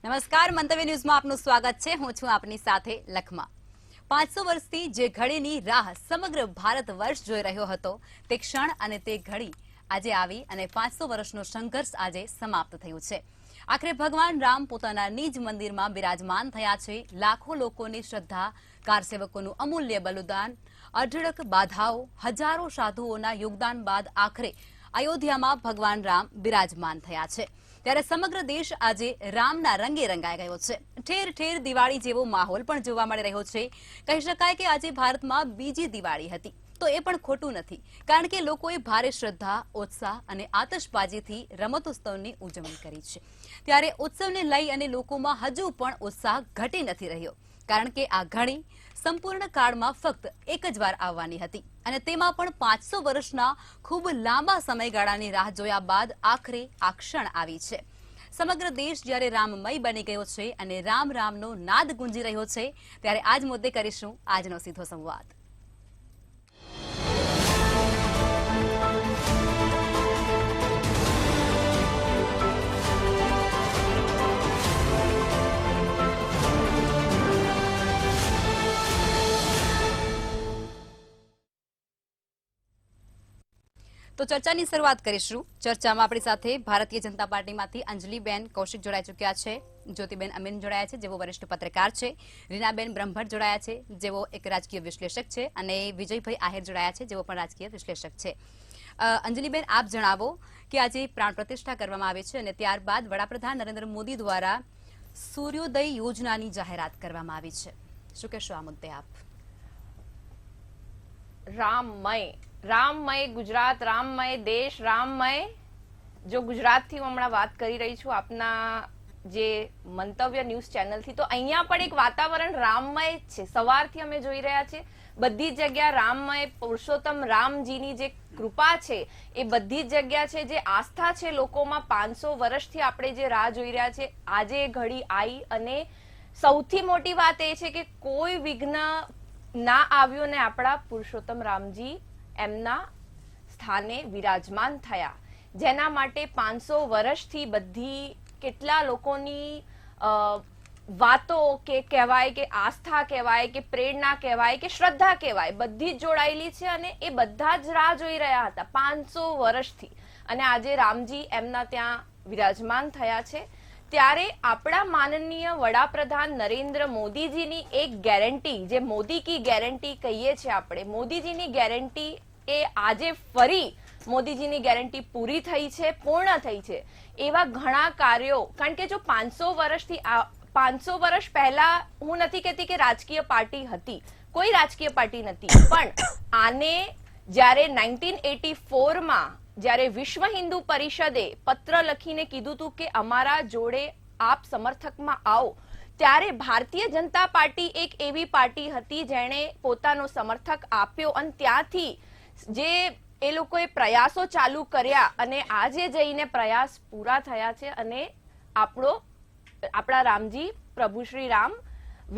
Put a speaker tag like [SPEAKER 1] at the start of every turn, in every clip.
[SPEAKER 1] નમસ્કાર, મંતવ્ય ન્યૂઝમાં આપનું સ્વાગત છે. હું છું આપની સાથે લખમા. 500 વર્ષથી જે ઘડીની રાહ સમગ્ર ભારત વર્ષ જોઈ રહ્યો હતો તે ક્ષણ અને તે ઘડી આજે આવી અને 500 વર્ષનો સંઘર્ષ આજે સમાપ્ત થયું છે. આખરે ભગવાન રામ પોતાના નિજ મંદિરમાં બિરાજમાન થયા છે. લાખો લોકોની શ્રદ્ધા, કારસેવકોનું અમૂલ્ય બલિદાન, અઢળક બાધાઓ, હજારો સાધુઓના યોગદાન બાદ આખરે અયોધ્યામાં ભગવાન રામ બિરાજમાન થયા છે. ત્યારે સમગ્ર દેશ આજે રામના રંગે રંગાઈ ગયો છે. ઠેર ઠેર દિવાળી જેવો માહોલ પણ જોવા મળી રહ્યો છે. કહી શકાય કે આજે ભારતમાં બીજી દિવાળી હતી, તો એ પણ ખોટું નથી, કારણ કે લોકોએ ભારે શ્રદ્ધા, ઉત્સાહ અને આતશબાજીથી રમતોત્સવની ઉજવણી કરી છે. ત્યારે ઉત્સવને લઈ અને લોકોમાં હજુ પણ ઉત્સાહ ઘટી નથી રહ્યો, કારણ કે આ ઘડી સંપૂર્ણ કાળમાં ફક્ત એક જ વાર આવવાની હતી અને તેમાં પણ 500 વર્ષના ખૂબ લાંબા સમયગાળાની રાહ જોયા બાદ આખરે આ ક્ષણ આવી છે. સમગ્ર દેશ જ્યારે રામમય બની ગયો છે અને રામ રામનો નાદ ગુંજી રહ્યો છે, ત્યારે આજ મુદ્દે કરીશું આજનો સીધો સંવાદ. તો ચર્ચાની શરૂઆત કરીશું. ચર્ચામાં આપણી સાથે ભારતીય જનતા પાર્ટીમાંથી અંજલિબેન કૌશિક જોડાઈ ચૂક્યા છે, જ્યોતિબેન અમીન જોડાયા છે, જેઓ વરિષ્ઠ પત્રકાર છે, રીનાબેન બ્રહ્મભટ્ટ જોડાયા છે, જેઓ એક રાજકીય વિશ્લેષક છે, અને વિજયભાઈ આહિર જોડાયા છે, જેઓ પણ રાજકીય વિશ્લેષક છે. અંજલિબેન, આપ જણાવો કે આજે પ્રાણ પ્રતિષ્ઠા કરવામાં આવે છે અને ત્યારબાદ વડાપ્રધાન નરેન્દ્ર મોદી દ્વારા સૂર્યોદય યોજનાની જાહેરાત કરવામાં આવી છે. શું કહેશો આ મુદ્દે આપ?
[SPEAKER 2] રામમય ગુજરાત, રામમય દેશ, રામમય. જો ગુજરાતથી હું હમણાં વાત કરી રહી છું આપના જે મંતવ્ય ન્યૂઝ ચેનલથી, તો અહીંયા પણ એક વાતાવરણ રામમય જ છે. સવારથી અમે જોઈ રહ્યા છીએ બધી જગ્યા રામમય, પુરુષોત્તમ રામજીની જે કૃપા છે એ બધી જ જગ્યા છે. જે આસ્થા છે લોકોમાં 500 વર્ષથી આપણે જે રાહ જોઈ રહ્યા છે, આજે એ ઘડી આવી. અને સૌથી મોટી વાત એ છે કે કોઈ વિઘ્ન ના આવ્યો ને આપણા પુરુષોત્તમ રામજી એમના સ્થાને વિરાજમાન થયા, જેના માટે 500 વર્ષથી બધી કેટલા લોકોની વાતો કે કહેવાય કે આસ્થા કહેવાય કે પ્રેરણા કહેવાય કે શ્રદ્ધા કહેવાય, બધી જ જોડાયેલી છે અને એ બધા જ રાહ જોઈ રહ્યા હતા 500 વર્ષથી. અને આજે રામજી એમના ત્યાં વિરાજમાન થયા છે. ત્યારે આપણા માનનીય વડાપ્રધાન નરેન્દ્ર મોદીજીની એક ગેરંટી, જે મોદી કી ગેરંટી કહીએ છીએ આપણે, મોદીજીની ગેરંટી એ આજે ફરી મોદીજીની ગેરંટી પૂરી થઈ છે, પૂર્ણ થઈ છે. એવા ઘણા કાર્યો, કારણ કે જો 500 વર્ષ પહેલા, હું નથી કહેતી કે રાજકીય પાર્ટી હતી, કોઈ રાજકીય પાર્ટી નથી, પણ આને જ્યારે 1984માં જ્યારે વિશ્વ હિન્દુ પરિષદે પત્ર લખીને કીધું હતું કે અમારા જોડે આપ સમર્થકમાં આવો, ત્યારે ભારતીય જનતા પાર્ટી એક એવી પાર્ટી હતી જેણે પોતાનો સમર્થક આપ્યો અને ત્યાંથી જે એ લોકોએ પ્રયાસો ચાલુ કર્યા અને આજે જઈને પ્રયાસ પૂરા થયા છે અને આપણા રામજી, પ્રભુ શ્રી રામ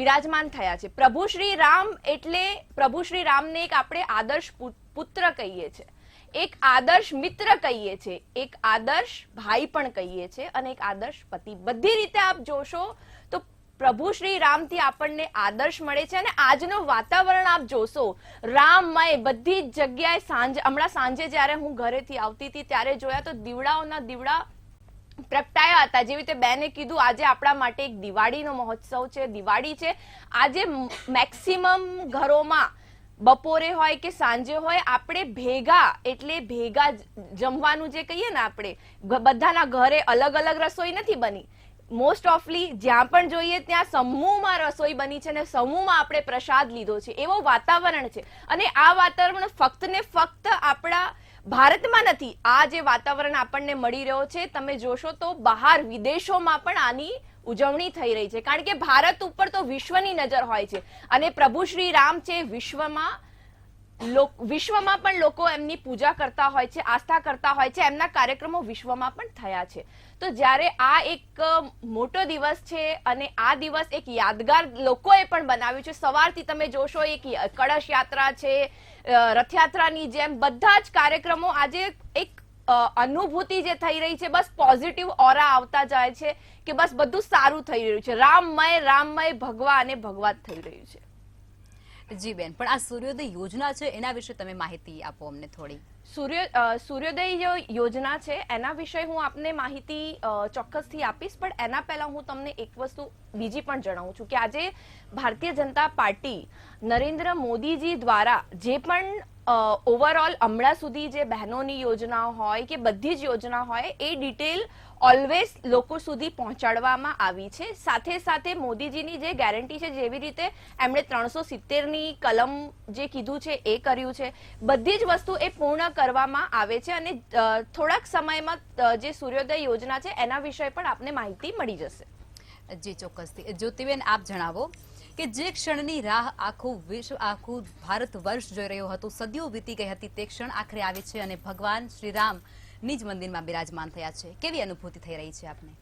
[SPEAKER 2] વિરાજમાન થયા છે. પ્રભુ શ્રી રામ એટલે પ્રભુ શ્રી રામને એક આપણે આદર્શ પુત્ર કહીએ છીએ, એક આદર્શ મિત્ર કહીએ છીએ, એક આદર્શ ભાઈ પણ કહીએ છીએ અને એક આદર્શ પતિ. બધી રીતે આપ જોશો તો પ્રભુ શ્રી રામથી આપણને આદર્શ મળે છે. અને આજનો વાતાવરણ આપ જોશો રામમય, બધી જ જગ્યાએ. હમણાં સાંજે જ્યારે હું ઘરેથી આવતી હતી ત્યારે જોયા તો દીવડાઓના દીવડા પ્રગટાયા હતા. જેવી રીતે બેને કીધું, આજે આપણા માટે એક દિવાળીનો મહોત્સવ છે, દિવાળી છે. આજે મેક્સિમમ ઘરોમાં બપોરે હોય કે સાંજે હોય, આપણે ભેગા, એટલે ભેગા જમવાનું જે કહીએ ને, આપણે બધાના ઘરે અલગ અલગ રસોઈ નથી બની. મોસ્ટ ઓફલી જ્યાં પણ જોઈએ ત્યાં સમૂહમાં રસોઈ બની છે અને સમૂહમાં આપણે પ્રસાદ લીધો છે. એવો વાતાવરણ છે. અને આ વાતાવરણ ફક્ત ને ફક્ત આપણા ભારતમાં નથી. આ જે વાતાવરણ આપણને મળી રહ્યો છે, તમે જોશો તો બહાર વિદેશોમાં પણ આની ઉજવણી થઈ રહી છે. કારણ કે ભારત ઉપર તો વિશ્વની નજર હોય છે અને પ્રભુ શ્રી રામ છે વિશ્વમાં પણ લોકો એમની પૂજા કરતા હોય છે, આસ્થા કરતા હોય છે. એમના કાર્યક્રમો વિશ્વમાં પણ થયા છે. તો જ્યારે આ એક મોટો દિવસ છે અને આ દિવસ એક યાદગાર લોકોએ પણ બનાવ્યું છે. સવારથી તમે જોશો એક કળશ યાત્રા છે, રથયાત્રાની જેમ બધા જ કાર્યક્રમો આજે એક અનુભૂતિ જે થઈ રહી છે, બસ પોઝિટિવ ઓરા આવતા જાય છે કે બસ બધું સારું થઈ રહ્યું છે, રામમય ભગવા અને ભગવા જ થઈ રહ્યું છે.
[SPEAKER 1] જી બેન, પણ આ સૂર્યોદય યોજના છે એના વિશે તમે માહિતી આપો અમને થોડી.
[SPEAKER 2] સૂર્યોદય યોજના છે એના વિશે હું આપને માહિતી ચોક્કસથી આપીશ, પણ એના પહેલા હું તમને એક વસ્તુ બીજી પણ જણાવું છું કે આજે ભારતીય જનતા પાર્ટી નરેન્દ્ર મોદીજી દ્વારા જે પણ ઓવરઓલ હમણાં સુધી જે બહેનોની યોજના હોય કે બધી જ યોજના હોય એ ડિટેલ ઓલવેઝ લોકો સુધી પહોંચાડવામાં આવી છે. સાથે સાથે મોદીજીની જે ગેરંટી છે, જેવી રીતે એમણે 370ની કલમ જે કીધું છે એ કર્યું છે, બધી જ વસ્તુ એ પૂર્ણ કરવામાં આવે છે અને થોડાક સમયમાં જે સૂર્યોદય યોજના છે એના વિશે પણ આપને માહિતી મળી જશે.
[SPEAKER 1] જી ચોક્કસથી. જ્યોતિબેન, આપ જણાવો કે જે ક્ષણની રાહ આખું વિશ્વ, આખું ભારત વર્ષ જોઈ રહ્યો હતું, સદીઓ વીતી ગઈ હતી, તે ક્ષણ આખરે આવી છે અને ભગવાન શ્રી રામ નિજ મંદિરમાં બિરાજમાન થયા છે. કેવી અનુભૂતિ થઈ રહી છે આપને?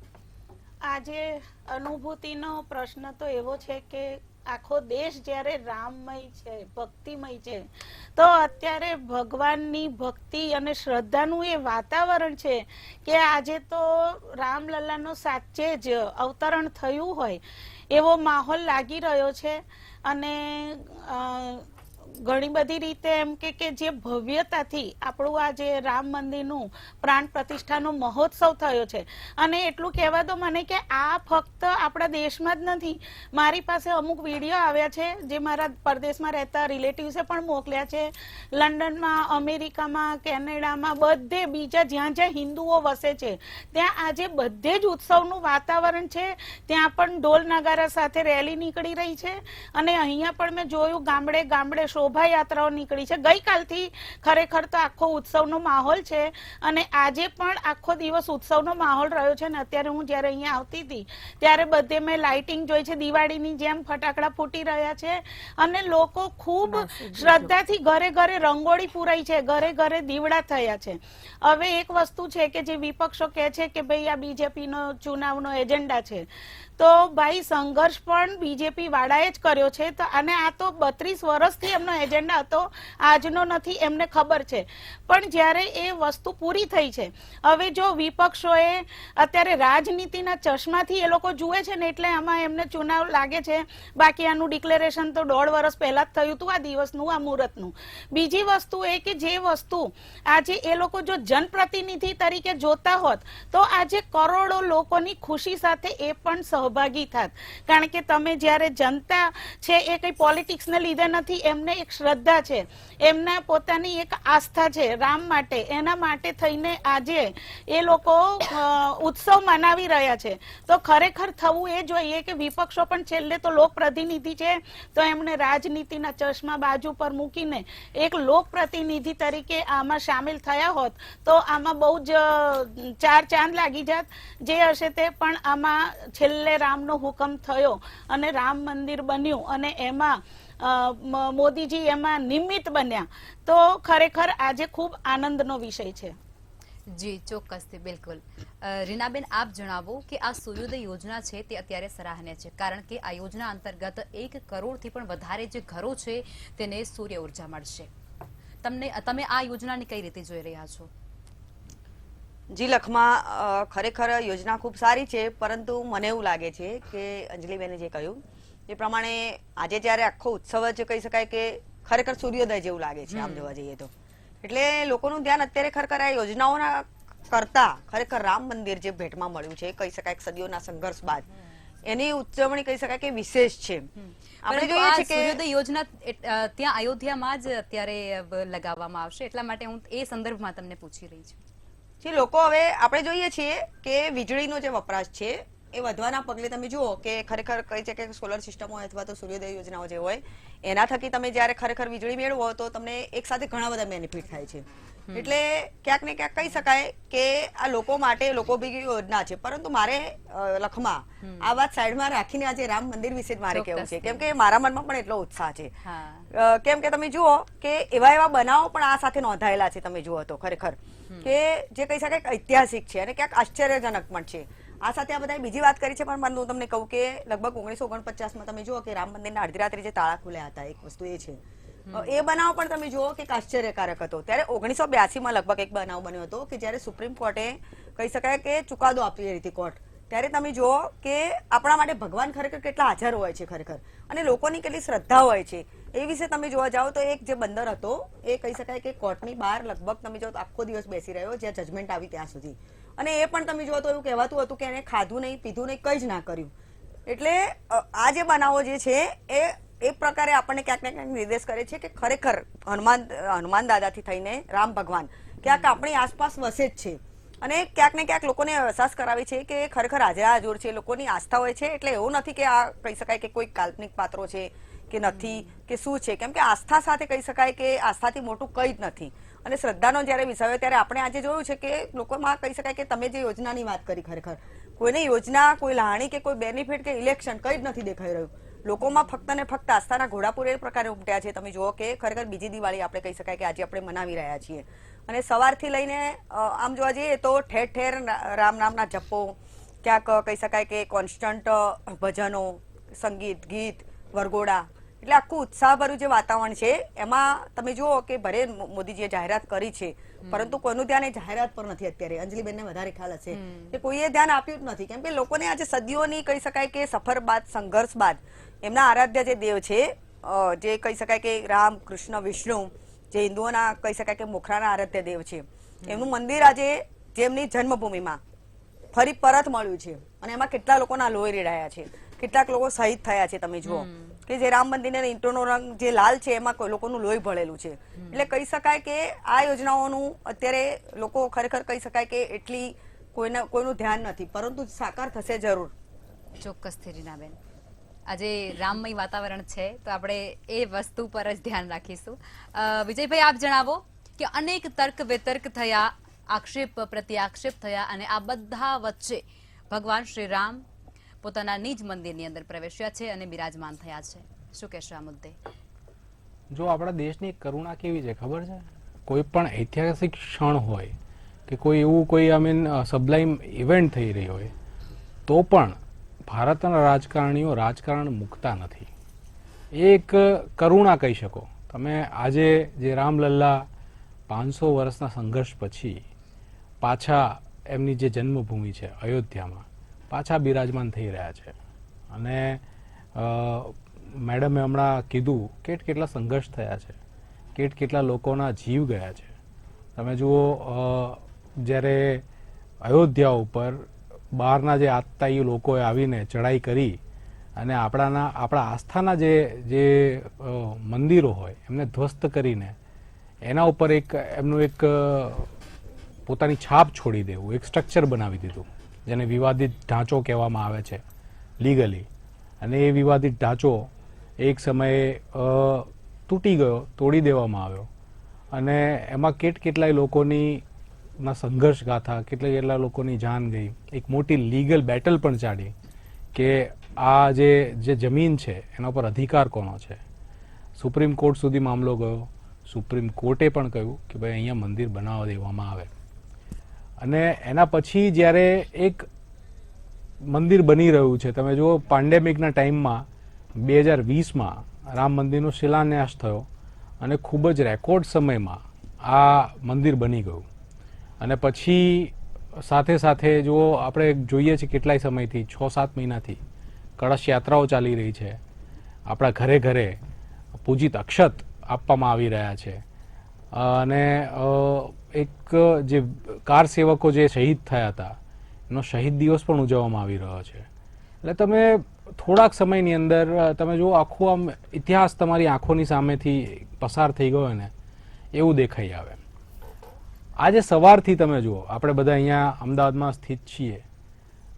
[SPEAKER 3] આજે અનુભૂતિનો પ્રશ્ન તો એવો છે કે આખો દેશ જ્યારે રામમય છે, ભક્તિમય છે, તો અત્યારે ભગવાનની ભક્તિ અને શ્રદ્ધાનું એ વાતાવરણ છે કે આજે તો રામલલ્લાનો સાચે જ અવતરણ થયું હોય એવો માહોલ લાગી રહ્યો છે. અને ઘણી બધી રીતે એમ કે જે ભવ્યતાથી આપણું આ જે રામ મંદિરનું પ્રાણ પ્રતિષ્ઠાનો મહોત્સવ થયો છે, અને એટલું કહેવા દો મને કે આ ફક્ત આપણા દેશમાં જ નથી. મારી પાસે અમુક વિડીયો આવ્યા છે જે મારા પરદેશમાં રહેતા રિલેટિવ્સે પણ મોકલ્યા છે. લંડનમાં, અમેરિકામાં, કેનેડામાં, બધે બીજા જ્યાં જ્યાં હિન્દુઓ વસે છે ત્યાં આજે બધે જ ઉત્સવનું વાતાવરણ છે. ત્યાં પણ ઢોલ નગારા સાથે રેલી નીકળી રહી છે અને અહીંયા પણ મેં જોયું ગામડે ગામડે શોભાયાત્રાઓ નીકળી છે. ગઈકાલથી ખરેખર તો આખો ઉત્સવનો માહોલ છે અને આજે પણ આખો દિવસ ઉત્સવનો માહોલ રહ્યો છે. ને અત્યારે હું જ્યારે અહીંયા આવતી હતી ત્યારે બધે મેં લાઇટિંગ જોઈ છે, દિવાળીની જેમ ફટાકડા ફૂટી રહ્યા છે અને લોકો ખૂબ શ્રદ્ધાથી ઘરે ઘરે રંગોળી પૂરાઈ છે, ઘરે ઘરે દીવડા થયા છે. હવે એક વસ્તુ છે કે જે વિપક્ષો કહે છે કે ભાઈ આ બીજેપીનો ચુનાવનો એજન્ડા છે, તો ભાઈ સંઘર્ષ પણ બીજેપી વાળાએ જ કર્યો છે. તો અને આ તો 32 વર્ષથી એમનો એજન્ડા હતો, આજનો નથી, એમને ખબર છે. પણ જ્યારે એ વસ્તુ પૂરી થઈ છે, હવે જો વિપક્ષોએ અત્યારે રાજનીતિના ચશ્માથી એ લોકો જુએ છે ને એટલે આમાં એમને ચુનાવ લાગે છે. બાકી આનું ડિક્લેરેશન તો 1.5 વર્ષ પહેલા જ થયું હતું, આ દિવસનું, આ મુહૂર્તનું. બીજી વસ્તુ એ કે જે વસ્તુ આજે એ લોકો જો જનપ્રતિનિધિ તરીકે જોતા હોત તો આજે કરોડો લોકોની ખુશી સાથે એ પણ સહભાગી થાત. કારણ કે તમે જ્યારે જનતા છે એ કઈ પોલિટિક્સને લીધે નથી, એમને એક શ્રદ્ધા છે, એમના પોતાની એક આસ્થા છે રામ માટે, એના માટે થઈને આજે એ લોકો ઉત્સવ મનાવી રહ્યા છે. તો ખરેખર થવું એ જોઈએ કે વિપક્ષો પણ છેલ્લે તો લોકપ્રતિનિધિ છે, તો એમણે રાજનીતિના ચશ્મા બાજુ પર મૂકીને એક લોકપ્રતિનિધિ તરીકે આમાં સામેલ થયા હોત તો આમાં બહુ જ 4 ચાંદ લાગી જાત. જે હશે તે પણ આમાં છેલ્લે રામનો હુકમ થયો અને રામ મંદિર બન્યું અને એમાં મોદીજી એમાં નિમિત્ત બન્યા, તો ખરેખર આજે ખૂબ આનંદનો વિષય છે.
[SPEAKER 1] જી ચોક્કસથી, બિલકુલ. રીનાબેન, આપ જણાવો કે આ સૂર્યોદય યોજના છે તે અત્યારે સરાહનીય છે, કારણ કે આ યોજના અંતર્ગત 1 કરોડથી પણ વધારે જે ઘરો છે તેને સૂર્ય ઉર્જા મળશે. તમે આ યોજનાને કઈ રીતે જોઈ રહ્યા છો?
[SPEAKER 4] જી લખમા, ખરેખર યોજના ખૂબ સારી છે, પરંતુ મને એવું લાગે છે કે અંજલિબેને જે કહ્યું એ પ્રમાણે આજે જ્યારે આખો ઉત્સવ જ કહી શકાય કે ખરેખર સૂર્યોદય જેવું લાગે છે આમ જોવા જઈએ તો. એટલે લોકોનું ધ્યાન અત્યારે ખરેખર આ યોજનાઓના કરતા ખરેખર રામ મંદિર જે ભેટમાં મળ્યું છે, કહી શકાય સદીઓના સંઘર્ષ બાદ એની ઉજવણી કહી શકાય કે વિશેષ છે.
[SPEAKER 1] આપણે જોઈએ છે કે સૂર્યોદય યોજના ત્યાં અયોધ્યામાં જ અત્યારે લગાવવામાં આવશે, એટલા માટે હું એ સંદર્ભમાં તમને પૂછી રહી છું.
[SPEAKER 4] જે લોકો હવે આપણે જોઈએ છીએ કે વીજળીનો જે વપરાશ છે એ વધવાના પગલે તમે જુઓ કે ખરેખર કહે છે કે સોલર સિસ્ટમ હોય અથવા તો સૂર્યોદય યોજનાઓ જે હોય એના થકી તમે જ્યારે ખરેખર વીજળી મેળવો તો તમને એક સાથે ઘણા બધા બેનિફિટ થાય છે. એટલે ક્યાંક ને ક્યાંક કહી શકાય કે આ લોકો માટે લોકોભીગી યોજના છે. પરંતુ મારે લખમાં આ વાત સાઈડમાં રાખીને આજે રામ મંદિર વિશે જ મારે કહેવું છે, કેમ કે મારા મનમાં પણ એટલો ઉત્સાહ છે. કેમ કે તમે જુઓ કે એવા બનાવો પણ આ સાથે નોંધાયેલા છે. તમે જુઓ તો ખરેખર કે જે કહી શકાય ઐતિહાસિક છે અને ક્યાંક આશ્ચર્યજનક પણ છે. આ સાથે આ બધા બીજી વાત કરી છે, પણ હું તમને કહું કે લગભગ 1949માં તમે જુઓ કે રામ મંદિરના અડધી રાત્રે જે તાળા ખુલ્યા હતા, એક વસ્તુ એ છે. એ બનાવ પણ તમે જુઓ કે આશ્ચર્યકારક હતો. ત્યારે 1982 માં લગભગ એક બનાવ બન્યો હતો કે જ્યારે સુપ્રીમ કોર્ટે કહી શકાય કે ચુકાદો આપી હતી કોર્ટ. ત્યારે તમે જુઓ કે આપણા માટે ભગવાન ખરેખર કેટલા હાજર હોય છે ખરેખર, અને લોકોની કેટલી શ્રદ્ધા હોય છે એ વિશે તમે જોવા જાઓ તો એક જે બંદર હતો એ કહી શકાય કે કોર્ટની બહાર લગભગ તમે જો આખો દિવસ બેસી રહ્યો જ્યાં જજમેન્ટ આવી ત્યાં સુધી, અને એ પણ તમે જુઓ તો એવું કહેવાતું હતું કે એને ખાધું નહીં, પીધું નહીં, કંઈ જ ના કર્યું. એટલે આ જે બનાવો જે છે એ પ્રકારે આપણને ક્યાંક ને ક્યાંક નિર્દેશ કરે છે કે ખરેખર હનુમાન દાદાથી થઈને રામ ભગવાન ક્યાંક આપણી આસપાસ વસે જ છે, અને ક્યાંક ને ક્યાંક લોકોને અહેસાસ કરાવે છે કે ખરેખર હાજર છે, લોકોની આસ્થા હોય છે. એટલે એવું નથી કે આ કહી શકાય કે કોઈ કાલ્પનિક પાત્રો છે કે નથી કે શું છે, કેમ કે આસ્થા સાથે કહી શકાય કે આસ્થાથી મોટું કંઈ જ નથી. અને શ્રદ્ધાનો જ્યારે વિષય હોય ત્યારે આપણે આજે જોયું છે કે લોકોમાં કહી શકાય કે તમે જે યોજનાની વાત કરી, ખરેખર કોઈની યોજના, કોઈ લાણી કે કોઈ બેનિફિટ કે ઇલેક્શન કંઈ જ નથી દેખાઈ રહ્યું. લોકોમાં ફક્ત ને ફક્ત આસ્થાના ઘોડાપુર એ પ્રકારે ઉમટ્યા છે. તમે જુઓ કે ખરેખર બીજી દિવાળી આપણે કહી શકાય કે આજે આપણે મનાવી રહ્યા છીએ, અને સવારથી લઈને આમ જોવા જઈએ તો ઠેર ઠેર રામ નામના જપો, ક્યાંક કહી શકાય કે કોન્સ્ટન્ટ ભજનો, સંગીત, ગીત, વરઘોડા, એટલે આખું ઉત્સાહભર્યું જે વાતાવરણ છે એમાં તમે જુઓ કે ભલે મોદીજીએ જાહેરાત કરી છે પરંતુ કોઈનું ધ્યાન એ જાહેરાત પર નથી. અત્યારે અંજલિબેનને વધારે ખ્યાલ હશે કે કોઈએ ધ્યાન આપ્યું જ નથી, કેમ કે લોકોને આજે સદીઓની કહી શકાય કે સફર બાદ, સંઘર્ષ બાદ એમના આરાધ્ય જે દેવ છે, જે કહી શકાય કે રામ, કૃષ્ણ, વિષ્ણુ, જે હિન્દુઓના કહી શકાય કે મુખરાના આરાધ્ય દેવ છે, એમનું મંદિર આજે જેમની જન્મભૂમિમાં ફરી પરત મળ્યું છે, અને એમાં કેટલા લોકોના લોહી રેડાયા છે, કેટલાક લોકો શહીદ થયા છે. તમે જુઓ કે જે રામ મંદિરના ઈંટોનો રંગ જે લાલ છે એમાં લોકોનું લોહી ભળેલું છે. એટલે કહી શકાય કે આ યોજનાઓનું અત્યારે લોકો ખરેખર કહી શકાય કે એટલી કોઈનું ધ્યાન નથી, પરંતુ સાકાર થશે જરૂર.
[SPEAKER 1] ચોક્કસથી રીનાબેન, આજે રામમય વાતાવરણ છે તો આપણે એ વસ્તુ પર જ ધ્યાન રાખીશું. વિજયભાઈ, આપ જણાવો કે અનેક તર્ક વિતર્ક થયા, આક્ષેપ પ્રત્યાક્ષેપ થયા, અને આ બધા વચ્ચે ભગવાન શ્રી રામ પોતાના નિજ મંદિરની અંદર પ્રવેશ્યા છે અને બિરાજમાન થયા છે. શું કહેશો આ મુદ્દે?
[SPEAKER 5] જો આપણા દેશની કરુણા કેવી છે ખબર છે, કોઈ પણ ઐતિહાસિક ક્ષણ હોય કે કોઈ એવું કોઈ સબલાઇમ ઇવેન્ટ થઈ રહી હોય તો પણ ભારતના રાજકારણીઓ રાજકારણ મૂકતા નથી. એક કરુણા કહી શકો તમે. આજે જે રામલલ્લા 500 વર્ષના સંઘર્ષ પછી પાછા એમની જે જન્મભૂમિ છે અયોધ્યામાં પાછા બિરાજમાન થઈ રહ્યા છે, અને મેડમે હમણાં કીધું કેટલા સંઘર્ષ થયા છે, કેટલા લોકોના જીવ ગયા છે. તમે જુઓ જ્યારે અયોધ્યા ઉપર બહારના જે આતતાયી લોકોએ આવીને ચડાઈ કરી અને આપણા આસ્થાના જે મંદિરો હોય એમને ધ્વસ્ત કરીને એના ઉપર એમનું એક પોતાની છાપ છોડી દેવું, એક સ્ટ્રક્ચર બનાવી દીધું જેને વિવાદિત ઢાંચો કહેવામાં આવે છે લીગલી, અને એ વિવાદિત ઢાંચો એક સમયે તૂટી ગયો, તોડી દેવામાં આવ્યો, અને એમાં કેટલાય લોકોની સંઘર્ષ ગાથા, કેટલા લોકોની જાન ગઈ. એક મોટી લીગલ બેટલ પણ ચાલી કે આ જે જમીન છે એના પર અધિકાર કોનો છે. સુપ્રીમ કોર્ટ સુધી મામલો ગયો. સુપ્રીમ કોર્ટે પણ કહ્યું કે ભાઈ અહીંયા મંદિર બનાવવા દેવામાં આવે, અને એના પછી જ્યારે એક મંદિર બની રહ્યું છે, તમે જુઓ પેન્ડેમિકના ટાઈમમાં 2020માં રામ મંદિરનો શિલાન્યાસ થયો અને ખૂબ જ રેકોર્ડ સમયમાં આ મંદિર બની ગયું. અને પછી સાથે સાથે જુઓ આપણે જોઈએ છીએ કેટલાય સમયથી 6-7 મહિનાથી કળશ યાત્રાઓ ચાલી રહી છે. આપણા ઘરે ઘરે પૂજિત અક્ષત આપવામાં આવી રહ્યા છે, અને એક જે કાર સેવકો જે શહીદ થયા હતા એનો શહીદ દિવસ પણ ઉજવવામાં આવી રહ્યો છે. એટલે તમે થોડાક સમયની અંદર તમે જુઓ આખો આમ ઇતિહાસ તમારી આંખોની સામેથી પસાર થઈ ગયો ને એવું દેખાઈ આવે. આજે સવારથી તમે જુઓ આપણે બધા અહીંયા અમદાવાદમાં સ્થિત છીએ,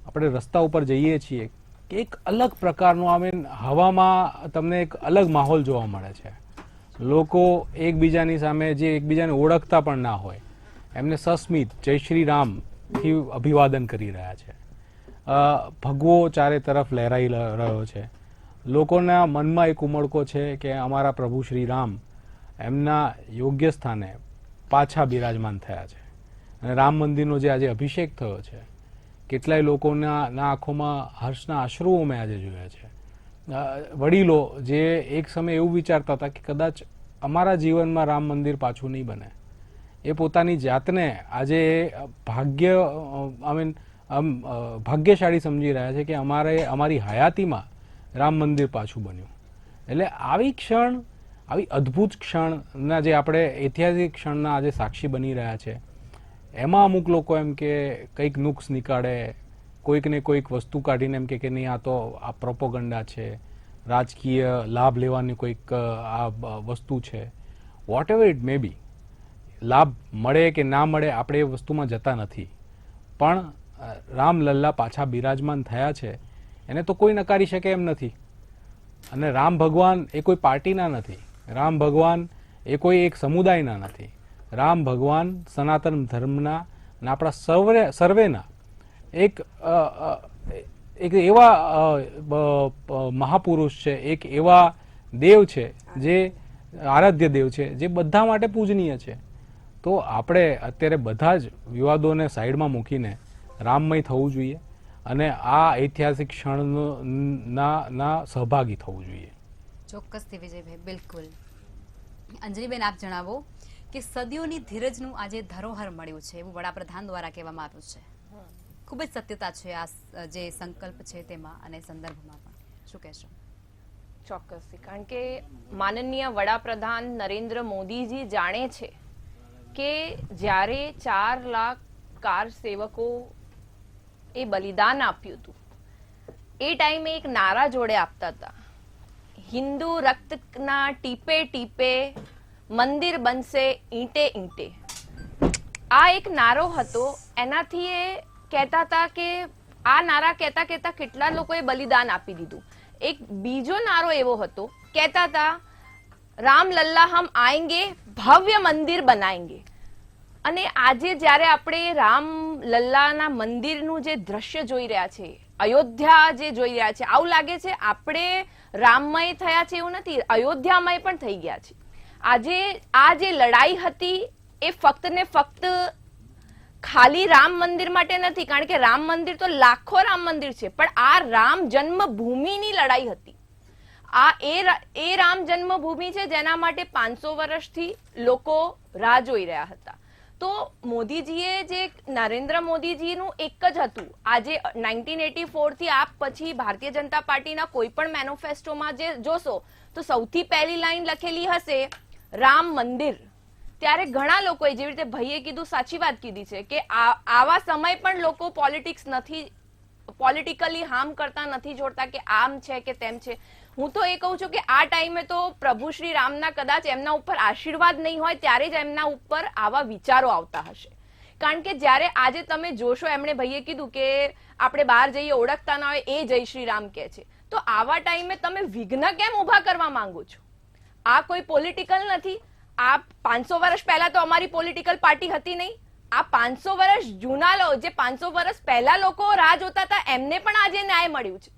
[SPEAKER 5] આપણે રસ્તા ઉપર જઈએ છીએ કે એક અલગ પ્રકારનું હવામાં તમને એક અલગ માહોલ જોવા મળે છે. લોકો એકબીજાની સામે જે એકબીજાને ઓળખતા પણ ના હોય એમને સસ્મિત જય શ્રી રામથી અભિવાદન કરી રહ્યા છે. ભગવો ચારે તરફ લહેરાઈ રહ્યો છે. લોકોના મનમાં એક ઉમળકો છે કે અમારા પ્રભુ શ્રી રામ એમના યોગ્ય સ્થાને પાછા બિરાજમાન થયા છે, અને રામ મંદિરનો જે આજે અભિષેક થયો છે કેટલાય લોકોના આંખોમાં હર્ષના અશ્રુઓ મેં આજે જોયા છે. વડીલો જે એક સમય એવું વિચારતા હતા કે કદાચ અમારા જીવનમાં રામ મંદિર પાછું નહીં બને. એ પોતાની જાતને આજે ભાગ્યશાળી સમજી રહ્યા છે કે અમારી હયાતીમાં રામ મંદિર પાછું બન્યું. એટલે આવી ક્ષણ, આવી અદ્ભુત ક્ષણના જે આપણે ઐતિહાસિક ક્ષણના આજે સાક્ષી બની રહ્યા છે, એમાં અમુક લોકો એમ કે કંઈક નુક્સ નીકાળે, કોઈકને કોઈક વસ્તુ કાઢીને એમ કે નહીં આ તો આ પ્રોપોગંડા છે, રાજકીય લાભ લેવાની કોઈક આ વસ્તુ છે, વોટ એવર ઇટ મે બી. લાભ મળે કે ના મળે આપણે એ વસ્તુમાં જતા નથી, પણ રામલલ્લા પાછા બિરાજમાન થયા છે એને તો કોઈ નકારી શકે એમ નથી. અને રામ ભગવાન એ કોઈ પાર્ટીના નથી, રામ ભગવાન એ કોઈ એક સમુદાયના નથી. રામ ભગવાન સનાતન ધર્મના અને આપણા સર્વેના એક એવા મહાપુરુષ છે, એક એવા દેવ છે જે આરાધ્ય દેવ છે જે બધા માટે પૂજનીય છે. તો આપણે અત્યારે બધા જ વિવાદોને સાઈડમાં મૂકીને રામમય થવું જોઈએ અને આ ઐતિહાસિક ક્ષણના સહભાગી થવું જોઈએ.
[SPEAKER 1] ચોક્કસથી વિજયભાઈ, બિલકુલ. અંજલિબેન, આપ જણાવો કે સદીઓની ધીરજનું આજે ધરોહર મળ્યું છે એવું વડાપ્રધાન દ્વારા કહેવામાં આવ્યું છે. ખૂબ જ સત્યતા છે આ જે સંકલ્પ છે તેમાં અને સંદર્ભમાં પણ. શું કહેશો?
[SPEAKER 2] ચોક્કસથી, કારણ કે માનનીય વડાપ્રધાન નરેન્દ્ર મોદીજી જાણે છે કે જ્યારે 4 લાખ કાર સેવકો એ બલિદાન આપ્યું હતું, એ ટાઈમે એક નારા જોડે આપતા હતા, હિન્દુ રક્તના ટીપે ટીપે મંદિર બનશે ઈંટે ઈંટે. આ એક નારો હતો. એનાથી એ કહેતા હતા કે આ નારા કહેતા કહેતા કેટલા લોકોએ બલિદાન આપી દીધું. એક બીજો નારો એવો હતો, કહેતા હતા રામલલ્લા હમ આएंगे, ભવ્ય મંદિર બનાएंगे. અને આજે જ્યારે આપણે રામલલ્લાના મંદિરનું જે દ્રશ્ય જોઈ રહ્યા છે, અયોધ્યા જે જોઈ રહ્યા છે, આવું લાગે છે આપણે રામમય થયા છે એવું નથી, અયોધ્યામય પણ થઈ ગયા છે. આજે આ જે લડાઈ હતી એ ફક્ત ને ફક્ત ખાલી રામ મંદિર માટે નથી, કારણ કે રામ મંદિર તો લાખો રામ મંદિર છે, પણ આ રામ જન્મભૂમિની લડાઈ હતી. આ એ રામ જન્મભૂમિ છે જેના માટે 500 વર્ષથી લોકો રાહ જોઈ રહ્યા હતા. તો મોદીજીએ જે નરેન્દ્ર મોદીજીનું એક જ હતું, આજે 1984 થી આપ પછી ભારતીય જનતા પાર્ટીના કોઈ પણ મેનિફેસ્ટોમાં જે જોશો તો સૌથી પહેલી લાઈન લખેલી હશે રામ મંદિર. ત્યારે ઘણા લોકોએ, જેવી રીતે ભાઈએ કીધું, સાચી વાત કીધી છે કે આવા સમય પણ લોકો પોલિટિકલી હાર્મ કરતા નથી જોડતા કે આમ છે કે તેમ છે. હું તો એ કહું છું કે આ ટાઈમે તો પ્રભુ શ્રી રામના કદાચ એમના ઉપર આશીર્વાદ નહીં હોય ત્યારે જ એમના ઉપર આવા વિચારો આવતા હશે. કારણ કે જ્યારે આજે તમે જોશો, એમણે ભાઈએ કીધું કે આપણે બહાર જઈએ ઓળખતા ના હોય એ જય શ્રી રામ કહે છે, તો આવા ટાઈમે તમે વિઘ્ન કેમ ઉભા કરવા માંગો છો? આ કોઈ પોલિટિકલ નથી. આ 500 વર્ષ પહેલા તો અમારી પોલિટિકલ પાર્ટી હતી નહીં. આ 500 વર્ષ જૂના જે 500 વર્ષ પહેલા લોકો રાહ જોતા હતા એમને પણ આજે ન્યાય મળ્યું છે.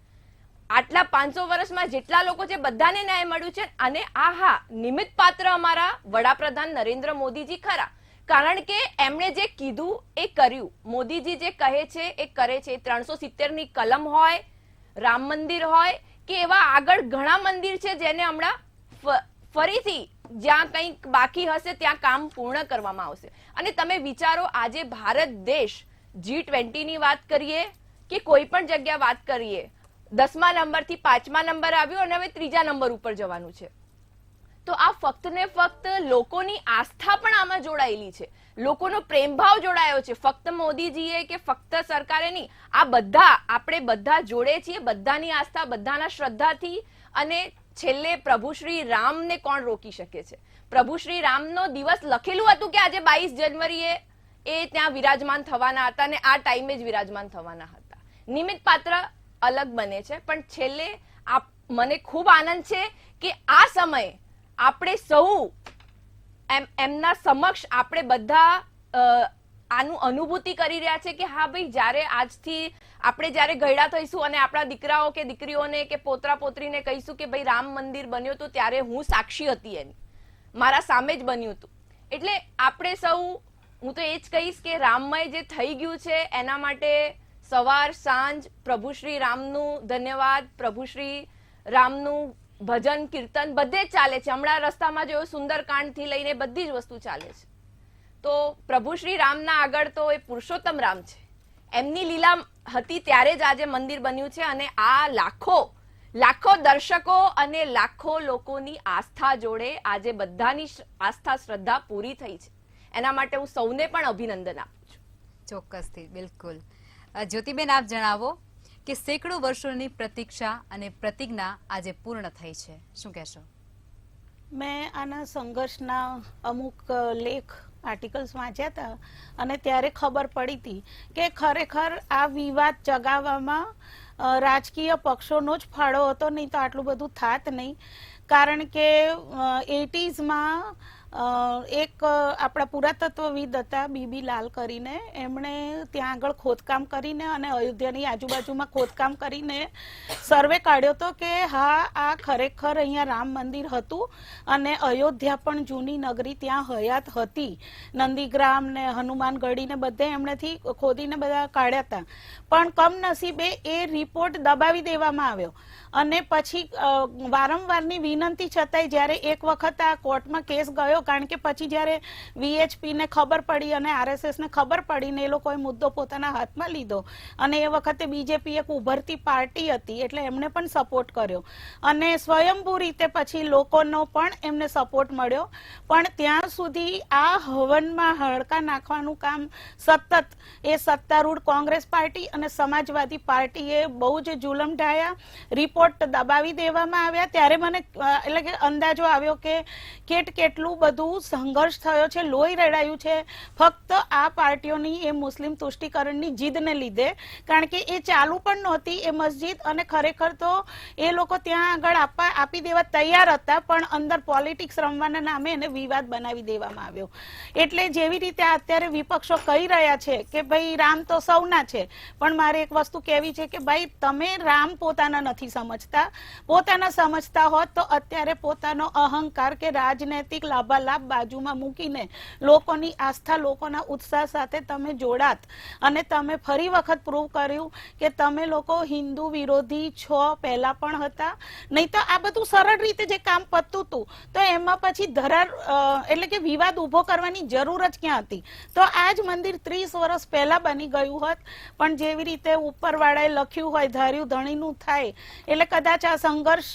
[SPEAKER 2] આટલા 500 વર્ષમાં જેટલા લોકો છે બધાને ન્યાય મળ્યું છે. અને હા, નિમિત્ત પાત્ર અમારા વડાપ્રધાન નરેન્દ્ર મોદીજી ખરા, કારણ કે એમણે જે કીધું એ કર્યું. મોદીજી જે કહે છે એ કરે છે. 370 કલમ હોય, રામ મંદિર હોય કે એવા આગળ ઘણા મંદિર છે જેને હમણાં ફરીથી જ્યાં કંઈક બાકી હશે ત્યાં કામ પૂર્ણ કરવામાં આવશે. અને તમે વિચારો, આજે ભારત દેશ G20 ની વાત કરીએ કે કોઈ પણ જગ્યા વાત કરીએ, 10મા નંબરથી 5મા નંબર આવ્યો અને હવે 3જા નંબર ઉપર જવાનું છે. તો આ ફક્ત ને ફક્ત લોકોની આસ્થા પણ આમાં જોડાયેલી છે, લોકોનો પ્રેમભાવ જોડાયો છે. ફક્ત મોદીજીએ કે ફક્ત સરકારે નહીં, આ બધા આપણે બધા જોડે છીએ, બધાની આસ્થા, બધાના શ્રદ્ધાથી. અને છેલ્લે પ્રભુ શ્રી રામને કોણ રોકી શકે છે? પ્રભુ શ્રી રામનો દિવસ લખેલું હતું કે આજે 22 જાન્યુઆરીએ એ ત્યાં વિરાજમાન થવાના હતા અને આ ટાઈમે જ વિરાજમાન થવાના હતા. નિમિત્ત પાત્ર અલગ બને છે, પણ છેલ્લે મને ખૂબ આનંદ છે કે આ સમયે આપણે સૌ એમના સમક્ષ આપણે બધા આનું અનુભૂતિ કરી રહ્યા છે કે હા ભાઈ, જ્યારે આજથી આપણે જ્યારે ગયડા થઈશું અને આપણા દીકરાઓ કે દીકરીઓને કે પોતરા પોતરીને કહીશું કે ભાઈ રામ મંદિર બન્યું હતું ત્યારે હું સાક્ષી હતી, એની મારા સામે જ બન્યું હતું. એટલે આપણે સૌ, હું તો એ જ કહીશ કે રામમય જે થઈ ગયું છે એના માટે સવાર સાંજ પ્રભુ શ્રી રામનું ધન્યવાદ, પ્રભુ શ્રી રામનું ભજન કીર્તન બધે જ ચાલે છે. હમણાં રસ્તામાં જોયું સુંદરકાંડ થી લઈને બધી જ વસ્તુ ચાલે છે. તો પ્રભુ શ્રી રામના આગળ તો એ પુરુષોત્તમ રામ છે. એમની લીલા હતી ત્યારે જ આજે મંદિર બન્યું છે અને આ લાખો દર્શકો અને લાખો લોકોની આસ્થા જોડે આજે બધાની આસ્થા શ્રદ્ધા પૂરી થઈ છે. એના માટે હું સૌને પણ અભિનંદન આપું છું.
[SPEAKER 1] ચોક્કસથી, બિલકુલ. જ્યોતિબેન, આપ જણાવો કે સેંકડો વર્ષોની પ્રતીક્ષા અને પ્રતિજ્ઞા આજે પૂર્ણ થઈ છે, શું કહેશો?
[SPEAKER 3] મેં આના સંઘર્ષના અમુક લેખ આર્ટિકલ્સ વાંચ્યા હતા અને ત્યારે ખબર પડી હતી કે ખરેખર આ વિવાદ જગાવવામાં રાજકીય પક્ષોનો જ ફાળો હતો, નહીં તો આટલું બધું થાત નહીં. કારણ કે 80s એક આપણા પુરાતત્વવિદ હતા બીબી લાલ કરીને, એમણે ત્યાં આગળ ખોદકામ કરીને અને અયોધ્યાની આજુબાજુમાં ખોદકામ કરીને સર્વે કાઢ્યો હતો કે હા, આ ખરેખર અહીંયા રામ મંદિર હતું અને અયોધ્યા પણ જૂની નગરી ત્યાં હયાત હતી. નંદીગ્રામ ને હનુમાનગઢી ને બધે એમણેથી ખોદીને બધા કાઢ્યા હતા. પણ કમનસીબે એ રિપોર્ટ દબાવી દેવામાં આવ્યો અને પછી વારંવારની વિનંતી છતાંય જ્યારે એક વખત આ કોર્ટમાં કેસ ગયો, કારણ કે પછી જ્યારે VHP ને ખબર પડી અને RSS ને ખબર પડી ને એ લોકોએ મુદ્દો પોતાના હાથમાં લીધો અને એ વખતે બીજેપી એક ઉભરતી પાર્ટી હતી એટલે એમને પણ સપોર્ટ કર્યો અને સ્વયંભૂ રીતે પછી લોકોનો પણ એમને સપોર્ટ મળ્યો. પણ ત્યાં સુધી આ હવનમાં હડકા નાખવાનું કામ સતત એ સત્તારૂઢ કોંગ્રેસ પાર્ટી અને સમાજવાદી પાર્ટીએ બહુ જ જુલમ ઢાયા. રિપોર્ટ દબાવી દેવામાં આવ્યા. ત્યારે મને એટલે કે અંદાજો આવ્યો કે કેટલું બધું સંઘર્ષ થયો છે, લોહી રેડાયું છે ફક્ત આ પાર્ટીઓની એ મુસ્લિમ તુષ્ટિકરણની જીદને લીધે. કારણ કે એ ચાલુ પણ નહોતી એ મસ્જિદ અને ખરેખર તો એ લોકો ત્યાં આગળ આપી દેવા તૈયાર હતા, પણ અંદર પોલિટિક્સ રમવાના નામે એને વિવાદ બનાવી દેવામાં આવ્યો. એટલે જેવી રીતે અત્યારે વિપક્ષો કહી રહ્યા છે કે ભાઈ રામ તો સૌના છે, પણ મારે એક વસ્તુ કહેવી છે કે ભાઈ તમે રામ પોતાના નથી સમજતા. પોતાના સમજતા હોત તો અત્યારે પોતાનો અહંકાર કે રાજનૈતિક લાભાલાભ બાજુમાં મૂકીને લોકોની આસ્થા, લોકોના ઉત્સાહ સાથે તમે જોડાત અને તમે ફરી વખત પ્રૂવ કર્યું કે તમે લોકો હિન્દુ વિરોધી છો, પહેલા પણ હતા. નહીં તો આ બધું સરળ રીતે જે કામ પતતું હતું તો એમાં પછી ધરાર એટલે કે વિવાદ ઉભો કરવાની જરૂર જ ક્યાં હતી? તો આ જ મંદિર 30 વર્ષ પહેલા બની ગયું હોત, પણ જેવી રીતે ઉપરવાળાએ લખ્યું હોય ધાર્યું ધણીનું થાય, એટલે કદાચ આ સંઘર્ષ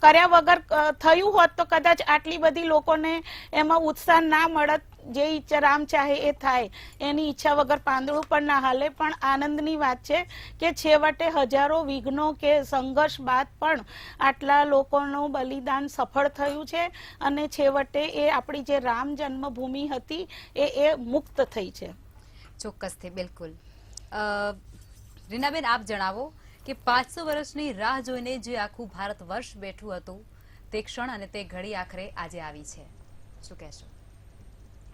[SPEAKER 3] કર્યા વગર થયું હોત તો કદાચ આટલી બધી લોકોને એમાં ઉત્સાહ ના મળત. જે ઈચ્છા રામ ચાહે એ થાય, એની ઈચ્છા વગર પાંદડું પણ ના હાલે. પણ આનંદની વાત છે કે છેવટે હજારો વિઘ્નો કે સંઘર્ષ બાદ પણ આટલા લોકોનું બલિદાન સફળ થયું છે અને છેવટે એ આપણી જે રામ જન્મભૂમિ હતી એ મુક્ત થઈ છે.
[SPEAKER 1] ચોક્કસથી, બિલકુલ. રીનાબેન, આપ જણાવો કે 500 વર્ષની રાહ જોઈને જે આખું ભારત વર્ષ બેઠું હતું તે ક્ષણ અને તે ઘડી આખરે આજે આવી છે, શું કહેશો?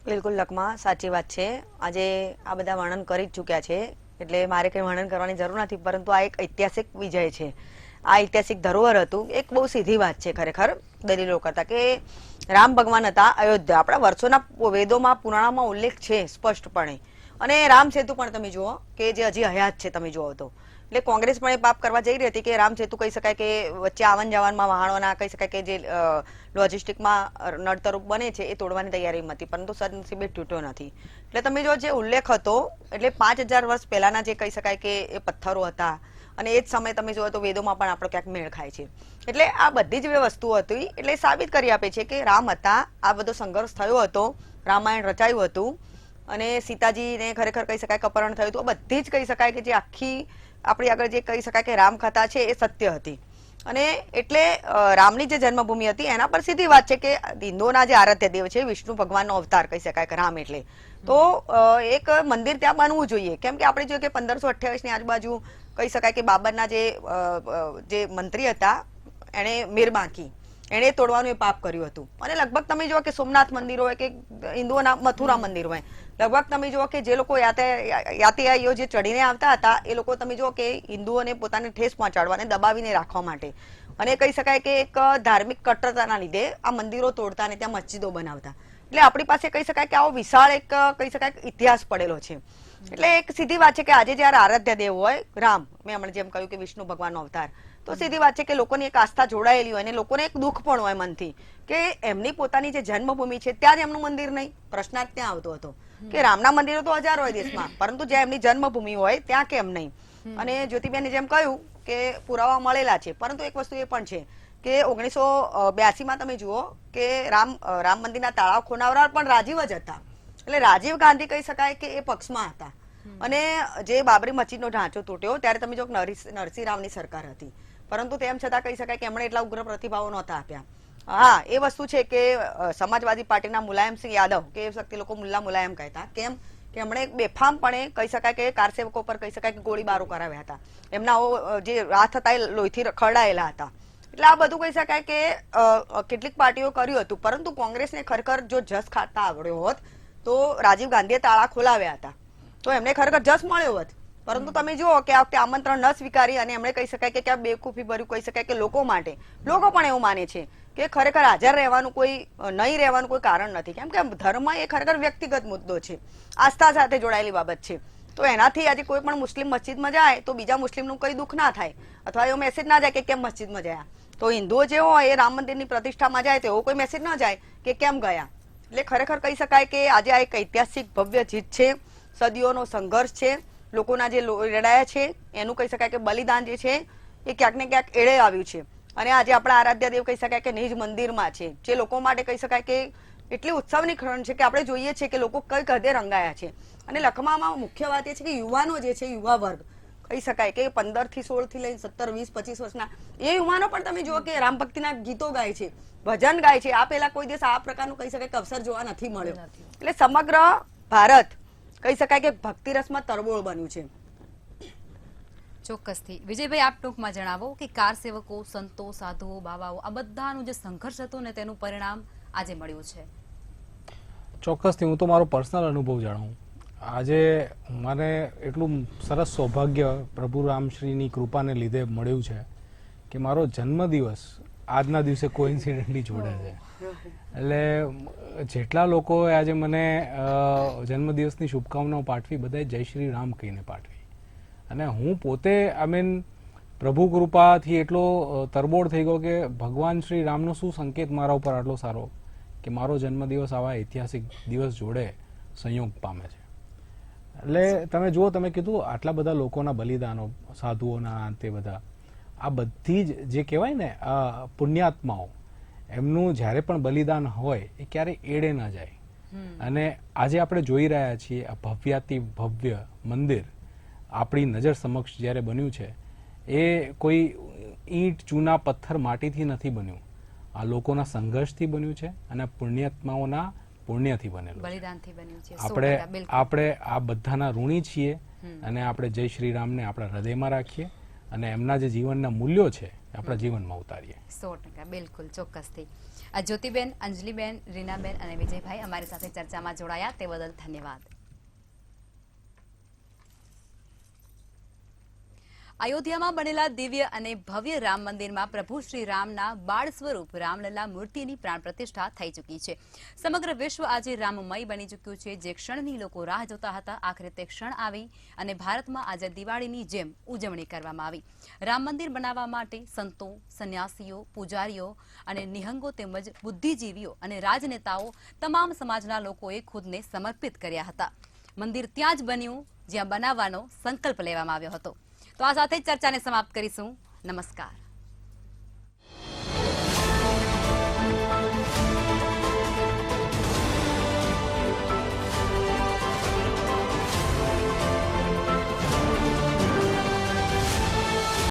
[SPEAKER 4] બિલકુલ લકમા, સાચી વાત છે. આજે આ બધા વર્ણન કરી જ ચૂક્યા છે એટલે મારે કંઈ વર્ણન કરવાની જરૂર નથી, પરંતુ આ એક ઐતિહાસિક વિજય છે. આ ઐતિહાસિક ધરોહર હતું. એક બહુ સીધી વાત છે ખરેખર દલીલો કરતા કે રામ ભગવાન હતા અયોધ્યા. આપણા વર્ષોના વેદોમાં પુરાણોમાં ઉલ્લેખ છે સ્પષ્ટપણે. અને રામ સેતુ પણ તમે જુઓ કે જે હજી હયાત છે, તમે જુઓ તો. એટલે કોંગ્રેસ પણ એ પાપ કરવા જઈ રહી હતી કે રામ સેતુ કહી શકાય કે વચ્ચે આવન જાવનમાં વાહનોના કહી શકાય કે જે લોજિસ્ટિકમાં નડતરૂપ બને છે એ તોડવાની તૈયારીમાં હતી, પરંતુ સદનસીબે તૂટ્યો નથી. એટલે તમે જો જે ઉલ્લેખ હતો એટલે 5000 વર્ષ પહેલાના જે કહી શકાય કે એ પથ્થરો હતા અને એ જ સમય તમે જુઓ તો વેદોમાં પણ આપણો ક્યાંક મેળ ખાય છે. એટલે આ બધી જ વસ્તુઓ હતી એટલે સાબિત કરી આપે છે કે રામ હતા, આ બધો સંઘર્ષ થયો હતો, રામાયણ રચાયું હતું અને સીતાજીને ખરેખર કહી શકાય કે અપહરણ થયું હતું. બધી જ કહી શકાય કે જે આખી આપણી આગળ જે કહી શકાય કે રામકથા છે એ સત્ય હતી. અને એટલે રામની જે જન્મભૂમિ હતી એના પર સીધી વાત છે કે હિન્દુઓના જે આરાધ્ય દેવ છે વિષ્ણુ ભગવાનનો અવતાર કહી શકાય કે રામ એટલે, તો એક મંદિર ત્યાં બનવું જોઈએ. કેમ કે આપણે જોઈએ કે 1528 ની આજુબાજુ કહી શકાય કે બાબરના જે મંત્રી હતા એણે મીરબાંકી એણે તોડવાનું એ પાપ કર્યું હતું. અને લગભગ તમે જુઓ કે સોમનાથ મંદિર હોય કે હિન્દુઓના મથુરા મંદિર હોય, લગભગ તમે જુઓ કે જે લોકો યાત્રાળુઓ જે ચડીને આવતા હતા એ લોકો તમે જુઓ કે હિન્દુઓને પોતાને ઠેસ પહોંચાડવા અને દબાવીને રાખવા માટે અને કહી શકાય કે એક ધાર્મિક કટ્ટરતાના લીધે આ મંદિરો તોડતા અને ત્યાં મસ્જિદો બનાવતા. એટલે આપણી પાસે કહી શકાય કે આવો વિશાળ એક કહી શકાય ઇતિહાસ પડેલો છે. એટલે એક સીધી વાત છે કે આજે જયારે આરાધ્ય દેવ હોય રામ, મેં હમણાં જેમ કહ્યું કે વિષ્ણુ ભગવાનનો અવતાર, તો સીધી વાત છે કે લોકોની એક આસ્થા જોડાયેલી હોય અને લોકોને એક દુઃખ પણ હોય મનથી કે એમની પોતાની જે જન્મભૂમિ છે ત્યાં જ એમનું મંદિર નહીં. પ્રશ્નાર્થ ત્યાં આવતો હતો કે રામના મંદિરો તો હજારો હોય દેશમાં, પરંતુ જ્યાં એમની જન્મભૂમિ હોય ત્યાં કેમ નહીં. અને જ્યોતિબેને જેમ કહ્યું કે પુરાવા મળેલા છે, પરંતુ એક વસ્તુ એ પણ છે કે 1982 તમે જુઓ કે રામ મંદિરના તાળાવ ખોલાવનાર પણ રાજીવ જ હતા. એટલે રાજીવ ગાંધી કહી શકાય કે એ પક્ષમાં હતા. અને જે બાબરી મસ્જિદનો ઢાંચો તૂટ્યો ત્યારે તમે જો નરસિંહ રાવની સરકાર હતી, પરંતુ તેમ છતાં કહી શકાય કે એમણે એટલા ઉગ્ર પ્રતિભાવો નહોતા આપ્યા. હા, એ વસ્તુ છે કે સમાજવાદી પાર્ટીના મુલાયમસિંહ યાદવ, કે એ વખતે લોકો મુલ્લા મુલાયમ કહેતા, કેમ કે એમણે બેફામપણે કહી શકાય કે કારસેવકો પર કહી શકાય કે ગોળીબારો કરાવ્યા હતા. એમના જે હાથ હતા એ લોહીથી ખરડાયેલા હતા. એટલે આ બધું કહી શકાય કે કેટલીક પાર્ટીઓ કર્યું હતું, પરંતુ કોંગ્રેસને ખરેખર જો જસ ખાતા આવડ્યો હોત તો રાજીવ ગાંધીએ તાળા ખોલાવ્યા હતા તો એમને ખરેખર જસ મળ્યો હોત. પરંતુ તમે જુઓ કે આ વખતે આમંત્રણ ન સ્વીકારી અને એમણે કહી શકાય કે ક્યાં બેવકૂફી ભર્યું કહી શકાય કે લોકો માટે, લોકો પણ એવું માને છે કે ખરેખર હાજર રહેવાનું કોઈ નહીં રહેવાનું કોઈ કારણ નથી, કેમ કે ધર્મ એ ખરેખર વ્યક્તિગત મુદ્દો છે, આસ્થા સાથે જોડાયેલી બાબત છે. તો એનાથી આજે કોઈ પણ મુસ્લિમ મસ્જિદમાં જાય તો બીજા મુસ્લિમનું કઈ દુઃખ ના થાય અથવા એવો મેસેજ ના જાય કે કેમ મસ્જિદમાં ગયા. તો હિન્દુઓ જે હોય એ રામ મંદિરની પ્રતિષ્ઠામાં જાય તો એવો કોઈ મેસેજ ના જાય કે કેમ ગયા. એટલે ખરેખર કહી શકાય કે આજે આ એક ઐતિહાસિક ભવ્ય જીત છે, સદીઓનો સંઘર્ષ છે, લોકોના જે લડાયા છે એનું કહી શકાય કે બલિદાન જે છે એ ક્યાંક ને ક્યાંક એળે આવ્યું છે. અને આજે આપણા આરાધ્ય દેવ કહી શકાય કે નિજ મંદિરમાં છે, જે લોકો માટે કહી શકાય કે એટલી ઉત્સવની ક્ષણ છે કે આપણે જોઈએ છીએ કે લોકો કઈ કદે રંગાયા છે. અને લખમામાં મુખ્ય વાત એ છે કે યુવાનો જે છે, યુવા વર્ગ કહી શકાય કે 15 થી 16 થી લઈને 17, 20, 25 વર્ષના એ યુવાનો પણ તમે જુઓ કે રામ ભક્તિના ગીતો ગાય છે, ભજન ગાય છે. આ પહેલા કોઈ દિવસ આ પ્રકારનું કહી શકાય કે અવસર જોવા નથી મળ્યો. એટલે સમગ્ર ભારત કહી શકાય કે ભક્તિ રસમાં તરબોળ બન્યું છે.
[SPEAKER 1] ચોક્કસથી વિજયભાઈ, આપ ટૂંકમાં જણાવો કે કાર સેવકો, સંતો, સાધુઓ, બાવાઓ આ બધાનું જે સંઘર્ષ હતો ને તેનું પરિણામ આજે મળ્યું છે.
[SPEAKER 5] ચોક્કસથી હું તો મારો પર્સનલ અનુભવ જણાવું. આજે મને એટલું સરસ સૌભાગ્ય પ્રભુ રામશ્રીની કૃપાને લીધે મળ્યું છે કે મારો જન્મદિવસ આજના દિવસે કોઇન્સિડન્ટલી જોડે છે. એટલે જેટલા લોકોએ આજે મને જન્મદિવસની શુભકામનાઓ પાઠવી, બધાએ જય શ્રી રામ કહીને પાઠવી. અને હું પોતે પ્રભુ કૃપાથી એટલો તરબોળ થઈ ગયો કે ભગવાન શ્રી રામનો શું સંકેત મારા ઉપર આટલો સારો કે મારો જન્મદિવસ આવા ઐતિહાસિક દિવસ જોડે સંયોગ પામે છે. એટલે તમે જુઓ, તમે કીધું આટલા બધા લોકોના બલિદાનો, સાધુઓના, તે બધા આ બધી જ જે કહેવાય ને પુણ્યાત્માઓ, એમનું જ્યારે પણ બલિદાન હોય એ ક્યારેય એડે ના જાય. અને આજે આપણે જોઈ રહ્યા છીએ આ ભવ્યાતિ ભવ્ય મંદિર આપણી નજર સમક્ષ જ્યારે બન્યું છે એ કોઈ ઈંટ, ચૂના, પથ્થર, માટીથી નથી બન્યું. આ લોકોના સંઘર્ષથી બન્યું છે અને પુણ્યાત્માઓના પુણ્યથી બનેલું,
[SPEAKER 1] બલિદાનથી બન્યું છે.
[SPEAKER 5] આપણે આ બધાના ઋણી છીએ અને આપણે જય શ્રી રામને આપણા હૃદયમાં રાખીએ અને એમના જે જીવનના મૂલ્યો છે આપણા જીવનમાં ઉતારીએ.
[SPEAKER 1] 100% બિલકુલ, ચોક્કસથી. જ્યોતિબેન, અંજલિબેન, રીનાબેન અને વિજયભાઈ અમારી સાથે ચર્ચામાં જોડાયા તે બદલ ધન્યવાદ. અયોધ્યામાં બનેલા દિવ્ય અને ભવ્ય રામ મંદિરમાં પ્રભુ શ્રી રામના બાળ સ્વરૂપ રામલલા મૂર્તિની પ્રાણ પ્રતિષ્ઠા થઈ ચૂકી છે. સમગ્ર વિશ્વ આજે રામમય બની ચૂક્યું છે. જે ક્ષણની લોકો રાહ જોતા હતા, આખરે તે ક્ષણ આવી અને ભારતમાં આજે દિવાળીની જેમ ઉજવણી કરવામાં આવી. રામ મંદિર બનાવવા માટે સંતો, સંન્યાસીઓ, પૂજારીઓ અને નિહંગો તેમજ બુદ્ધિજીવીઓ અને રાજનેતાઓ તમામ સમાજના લોકોએ ખુદને સમર્પિત કર્યા હતા. મંદિર ત્યાં જ બન્યું જ્યાં બનાવવાનો સંકલ્પ લેવામાં આવ્યો હતો. તો આ સાથે ચર્ચાને સમાપ્ત કરીશું. નમસ્કાર.